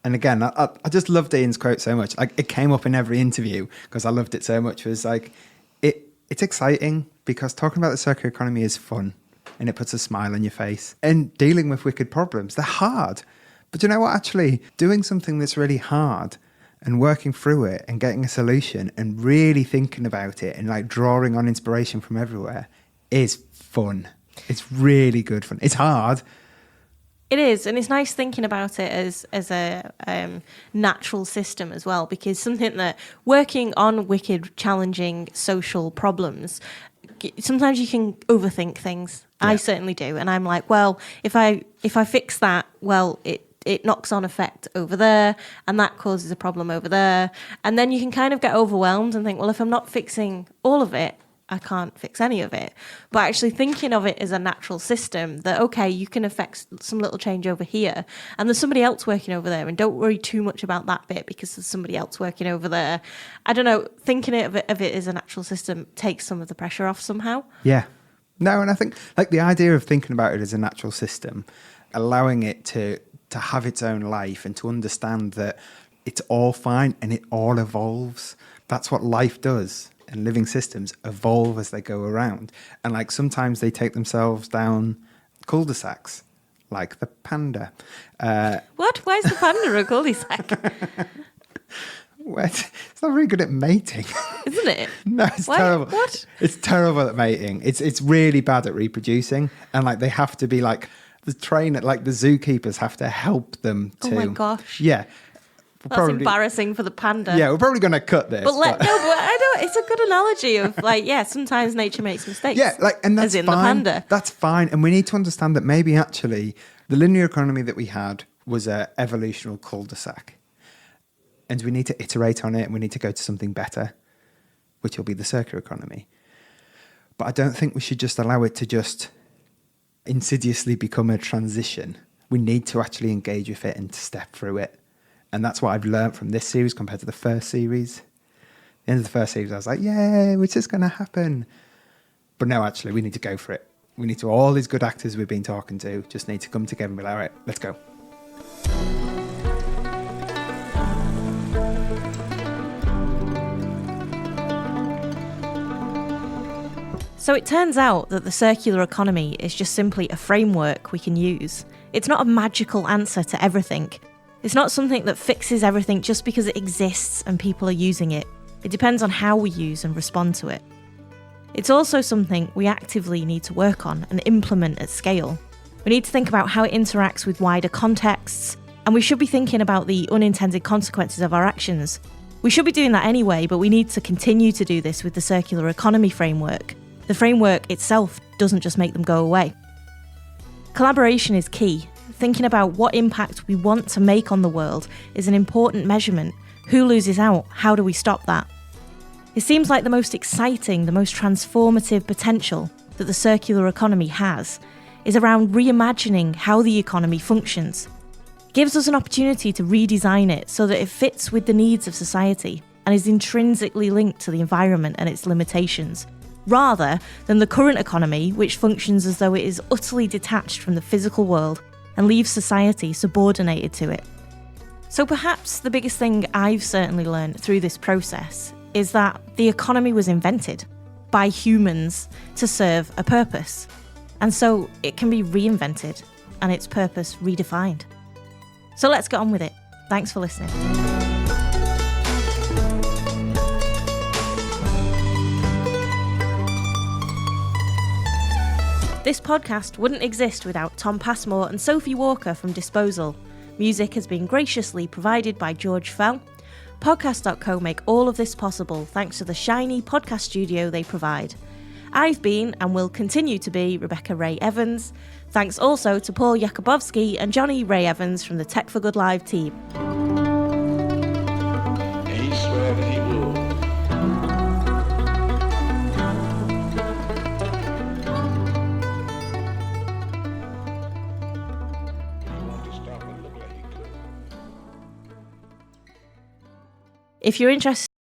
and again, I just loved Ian's quote so much. Like, it came up in every interview because I loved it so much. It was like, it's exciting because talking about the circular economy is fun and it puts a smile on your face. And dealing with wicked problems, they're hard. But you know what? Actually, doing something that's really hard and working through it and getting a solution and really thinking about it and like drawing on inspiration from everywhere is fun. It's really good fun. It's hard. It is, and it's nice thinking about it as a natural system as well, because something that working on wicked, challenging social problems, sometimes you can overthink things. Yeah. I certainly do, and I'm like, well, if I fix that, well, it knocks on effect over there, and that causes a problem over there, and then you can kind of get overwhelmed and think, well, if I'm not fixing all of it, I can't fix any of it. But actually thinking of it as a natural system, that, okay, you can affect some little change over here, and there's somebody else working over there, and don't worry too much about that bit because there's somebody else working over there. I don't know, thinking of it as a natural system takes some of the pressure off somehow. Yeah. No, and I think like the idea of thinking about it as a natural system, allowing it to have its own life and to understand that it's all fine and it all evolves. That's what life does. And living systems evolve as they go around. And like sometimes they take themselves down cul-de-sacs, like the panda. What? Why is the panda a cul-de-sac? It's not very good at mating. Isn't it? No, it's terrible. What? It's terrible at mating. It's really bad at reproducing. And like they have to be like, the trainer, like the zookeepers have to help them to... Oh my gosh. Yeah. That's embarrassing for the panda. Yeah, we're probably going to cut this. But I don't. It's a good analogy of like, yeah, sometimes nature makes mistakes. Yeah, like, and that's as in fine. The panda. That's fine, and we need to understand that maybe actually the linear economy that we had was a evolutionary cul-de-sac, and we need to iterate on it, and we need to go to something better, which will be the circular economy. But I don't think we should just allow it to just insidiously become a transition. We need to actually engage with it and to step through it. And that's what I've learned from this series compared to the first series. At the end of the first series, I was like, yay, it's just going to happen. But no, actually, we need to go for it. We need to, all these good actors we've been talking to, just need to come together and be like, all right, let's go. So it turns out that the circular economy is just simply a framework we can use. It's not a magical answer to everything. It's not something that fixes everything just because it exists and people are using it. It depends on how we use and respond to it. It's also something we actively need to work on and implement at scale. We need to think about how it interacts with wider contexts, and we should be thinking about the unintended consequences of our actions. We should be doing that anyway, but we need to continue to do this with the circular economy framework. The framework itself doesn't just make them go away. Collaboration is key. Thinking about what impact we want to make on the world is an important measurement. Who loses out? How do we stop that? It seems like the most exciting, the most transformative potential that the circular economy has is around reimagining how the economy functions. It gives us an opportunity to redesign it so that it fits with the needs of society and is intrinsically linked to the environment and its limitations, rather than the current economy, which functions as though it is utterly detached from the physical world and leaves society subordinated to it. So perhaps the biggest thing I've certainly learned through this process is that the economy was invented by humans to serve a purpose, and so it can be reinvented and its purpose redefined. So let's get on with it. Thanks for listening. This podcast wouldn't exist without Tom Passmore and Sophie Walker from Disposal. Music has been graciously provided by George Fell. Podcast.co make all of this possible thanks to the shiny podcast studio they provide. I've been and will continue to be Rebecca Ray Evans. Thanks also to Paul Jakubowski and Johnny Ray Evans from the Tech for Good Live team. He swore that he would. He wanted to stop and look like he could. If you're interested